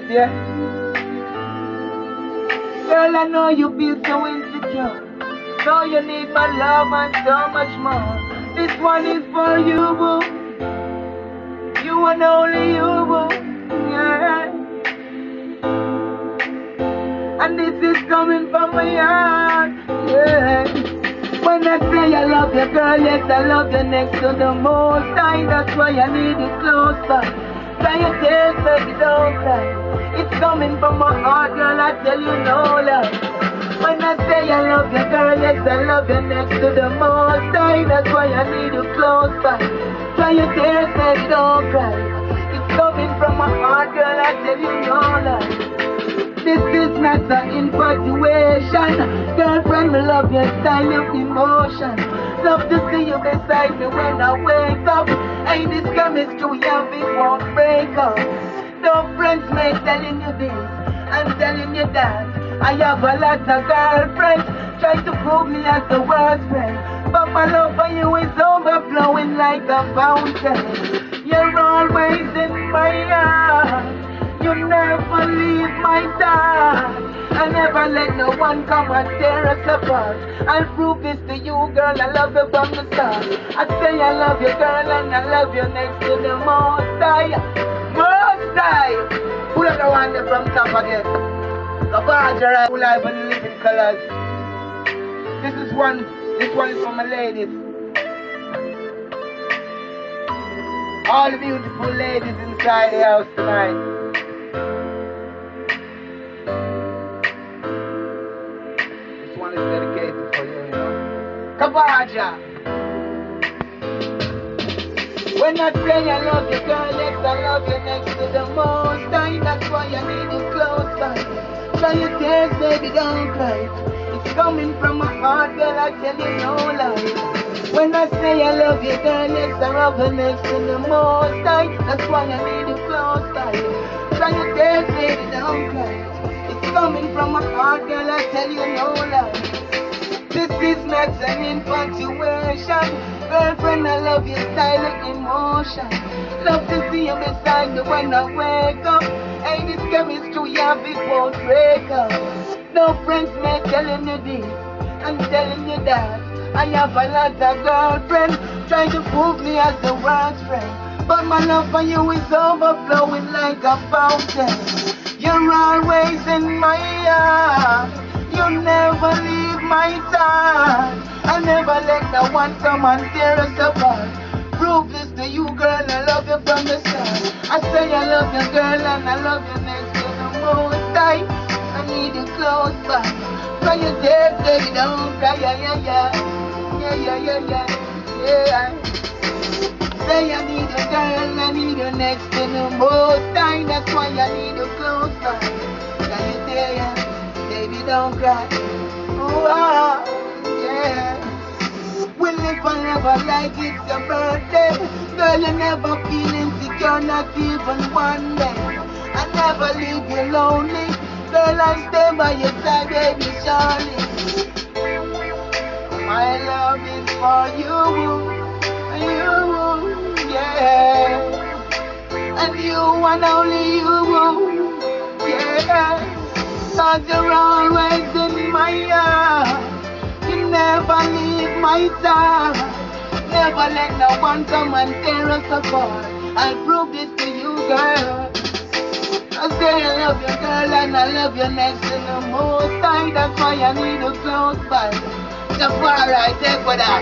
Yeah. Girl, I know you feel so insecure. So you need my love and so much more. This one is for you, boo. You and only you, boo. Yeah. And this is coming from my heart. Yeah. When I say I love you, girl, yes, I love you next to the most high. That's why I need you close by. Try your tears, baby, don't cry. It's coming from my heart, girl, I tell you no lie. When I say I love you, girl, yes, I love you next to the most high. That's why I need you close by. Try your tears, baby, don't cry. It's coming from my heart, girl, I tell you no lie. This is not an infatuation. Girlfriend, me love your style of emotion. Love to see you beside me when I wake up. Ain't this chemistry and we won't break up. No friends may telling you this and telling you that. I have a lot of girlfriends try to prove me as the worst friend. But my love for you is overflowing like a fountain. You're always in my heart. You never leave my side. I never let no one come and tear us apart. I'll prove this to you, girl, I love you from the start. I say I love you, girl, and I love you next to the most high. Most high. Who don't want it from top again? KavaJah, who live and live in colors. This one is for my ladies. All the beautiful ladies inside the house tonight. One is dedicated for you, you know. KavaJah. When I say I love you, girl, yes, I love you next to the most high. That's why I need you close by. Try your tears, baby, don't cry. It's coming from my heart, girl, I tell you no lie. When I say I love you, girl, yes, I love you next to the most high. That's why I need you close by. Try your tears, baby, don't cry. Coming from my heart, girl, I tell you no lie. This is not an infatuation. Girlfriend, I love your style of emotion. Love to see you beside me when I wake up. Ain't this chemistry, yeah, it won't break up. No friends may telling you this and telling you that. I have a lot of girlfriends trying to prove me as the worst friend. But my love for you is overflowing like a fountain. You're always in my heart. You never leave my side. I never let no one come and tear us apart. Prove this to you, girl, I love you from the start. I say I love you, girl, and I love you next to the most high. I need you close by. Try your tears, baby, don't cry, yeah, yeah, yeah. Yeah, yeah, yeah, yeah, yeah. Say I need you, girl, I need you next to the most high. That's why I need you close by. Can you tell ya, baby, don't cry. Oh, yeah. We live forever like it's your birthday. Girl, you never feel insecure, not even one day. I never leave you lonely. Girl, I stay by your side, baby, surely. My love is for you, you, yeah. And you and only you, yeah. Cause you're always in my heart. You never leave my side. Never let no one come and tear us apart. I'll prove this to you, girl. I say I love you, girl, and I love you next to the most high. That's why I need you close by. Just far right there for that.